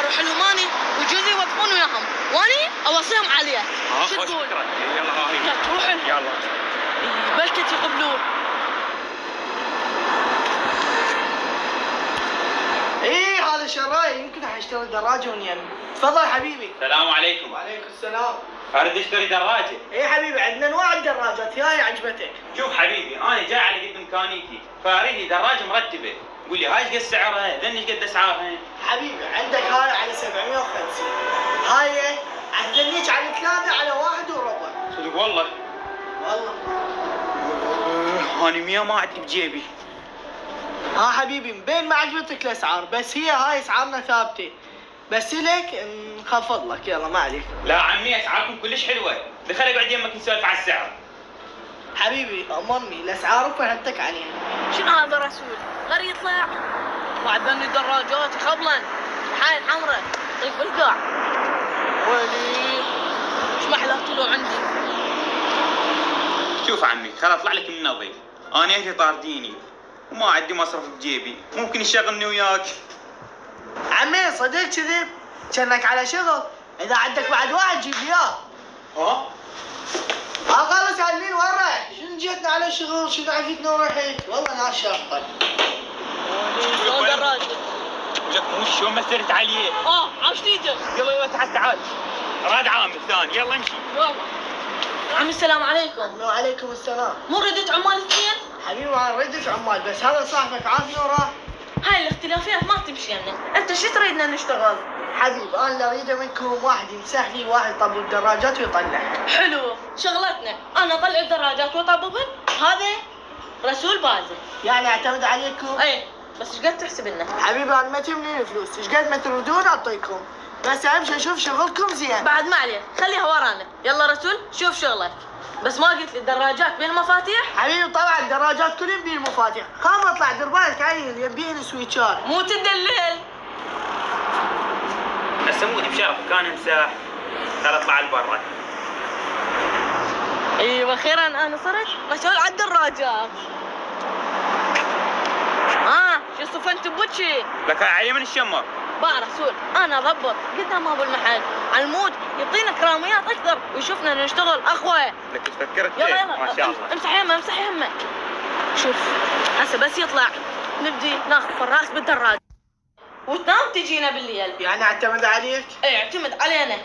اروح لهماني وجوزي يوقفون وياهم واني اوصيهم عليه. شو تقول؟ يلا هاي تروح يلا بلكت يقبلون. ايه هذا شراي، يمكن حاشتري دراجه ونيم. تفضل حبيبي. السلام عليكم. وعليكم السلام. اريد اشتري دراجه. ايه حبيبي، عندنا انواع الدراجات، هاي عجبتك؟ شوف حبيبي، انا جاي على قد امكانيتي، فاريد لي دراجه مرتبه. قول لي هاي ايش قد سعرها؟ ذن ايش قد اسعارها؟ حبيبي عندك هاي على 750، هاي اذنيك على 3 على 1 وربع. صدق والله؟ والله انا 100 ما عندي بجيبي. ها حبيبي، مبين ما عجبتك الاسعار، بس هي هاي اسعارنا ثابته، بس لك نخفض لك، يلا ما عليك. لا عمي اسعاركم كلش حلوه، دخل اقعد يمك نسولف على السعر. حبيبي امرني، الاسعار فهمتك عليها. شنو هذا رسول؟ غير يطلع وعدني دراجات خبلا وحاي الحمراء طيب بالقاع. ويلي ايش محلى طلعوا عندي. شوف عمي، خل اطلع لك من نظيف، انا اهلي طارديني وما عندي مصرف بجيبي، ممكن يشغلني وياك. عمي صدق كذب، كانك على شغل، اذا عندك بعد واحد جيب لي اياه. ها؟ قالوا سالمين وين رايح؟ شنو جيتنا على شغل؟ شنو عفيتنا ورحت؟ والله ناس شاطر. شلون دراجة؟ لك مو شلون مثلت عليه. عاش تيجي؟ يلا يلا تعال تعال. راد عامل ثاني، يلا امشي. يلا. عمي السلام عليكم. وعليكم السلام. مو ردت عمال اثنين؟ حبيبي انا ردت عمال، بس هذا صاحبك عافني وراه. هاي الاختلافات ما تمشي لنا، انت شو تريدنا نشتغل؟ حبيبي انا اللي اريده منكم واحد يمسح لي، واحد يطبق الدراجات ويطلعها. حلو شغلتنا، انا اطلع الدراجات واطبقهن، هذا رسول بازل. يعني اعتمد عليكم؟ اي بس ايش قد تحسب لنا؟ حبيبي انا ما تهمني الفلوس، ايش قد ما تردون اعطيكم، بس اهم شيء اشوف شغلكم زين. بعد ما عليه، خليها ورانا، يلا رسول شوف شغلك. بس ما قلت لي الدراجات بين المفاتيح؟ حبيبي طبعا الدراجات كلهم بين المفاتيح، خام اطلع دير بالك عيل يبين سويتشات. مو تدلل. هسه مودي بشرف كان امساح، خل اطلع لبرا. ايوه اخيرا انا صرت مسؤول عن الدراجات. شو صفنت بوجهي؟ لك هاي علي من الشمر. بقى رسول انا اضبط قدام ابو المحل على المود يعطينا كراميات اكثر ويشوفنا نشتغل اخوه. لك فكرت يلا فيه، يلا ما شاء الله. امسح يمه امسح يمه. شوف هسه بس يطلع نبدي ناخذ فراس بالدراجه وتنام تجينا بالليل. يعني اعتمد عليك؟ اي اعتمد علينا.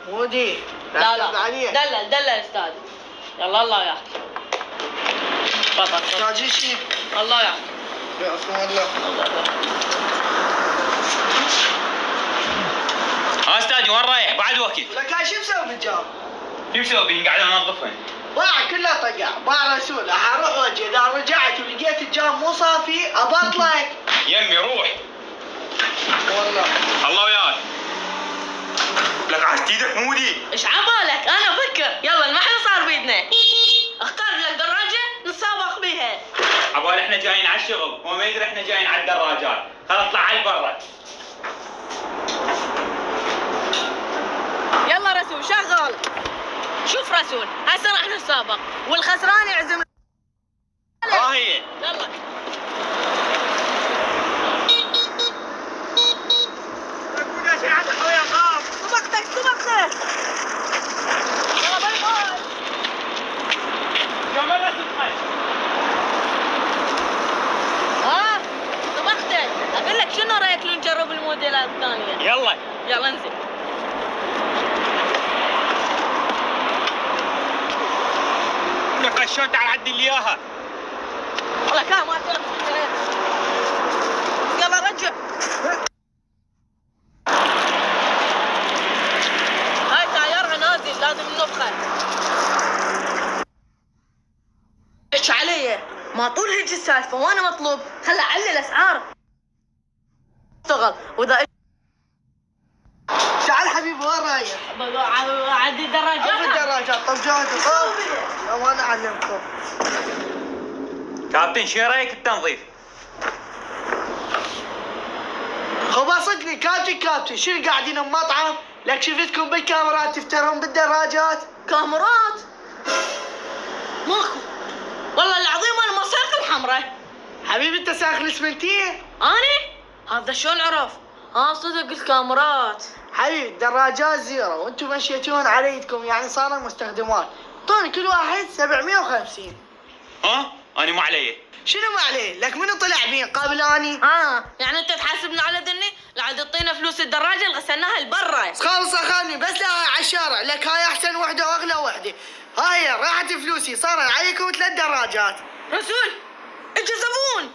مودي لا اعتمد عليك. دلل استاذ. يلا الله يعطيك. تفضل تحتاجين شيء؟ الله يعطيك. يعطيكم الله. ها استاذي وين رايح؟ بعد وقت. لك هاي شو مسوي بالجو؟ شو مسوي بين قاعد انظفهن؟ باع كله طقع، باع رسول، اروح وجه، اذا رجعت ولقيت الجام مو صافي ابطلك. يمي روح. والله. الله وياك. لك عشت ايدك مودي. ايش عبالك انا افكر. يلا المحل صار بيدنا. اختار لك دراجه نتسابق بيها. عبال احنا جايين على الشغل، هو ما يدري احنا جايين على الدراجات، خل اطلع على برا. يلا رسول شغل. شوف رسول هسه راح نتسابق والخسران يعزم. ها هي. يلا. سبقتك. يلا باي باي. كم مرة تدخل؟ سبقتك. اقول لك شنو رايك لو نجرب الموديلات الثانيه؟ يلا انزل. لك شلون تعال عدي لي اياها؟ والله كان ما تعرف. يلا رجع. هاي تايرها نازل لازم ننفخه. ايش علي؟ ما طول هيك السالفه وانا مطلوب، خل اعلي الاسعار. اشتغل واذا تعال حبيبي وين رايح؟ عدي الدراجات. عرف الدراجات طب لا ما انا اعلمكم. كابتن شو رايك التنظيف؟ خو صدقني كابتن شنو قاعدين بمطعم؟ لك شفتكم بالكاميرات تفترون بالدراجات؟ كاميرات؟ ماكو والله العظيم انا ما ساق الحمراء. حبيبي انت ساخن اسمنتين؟ اني؟ هذا شلون عرف؟ صدق الكاميرات. حبيبي الدراجات زيرو وانتم مشيتون على يدكم، يعني صاروا مستخدمات. اعطوني كل واحد 750. ها انا ما علي. شنو ما عليه؟ لك منو طلع بين قبل اني؟ يعني انت تحاسبنا على ذني؟ لا عاد تعطينا فلوس الدراجه اللي غسلناها لبرا. خلص خلني بس لا على الشارع، لك هاي احسن وحده واغلى وحده. هاي راحت فلوسي، صار عليكم 3 دراجات. رسول انت زبون.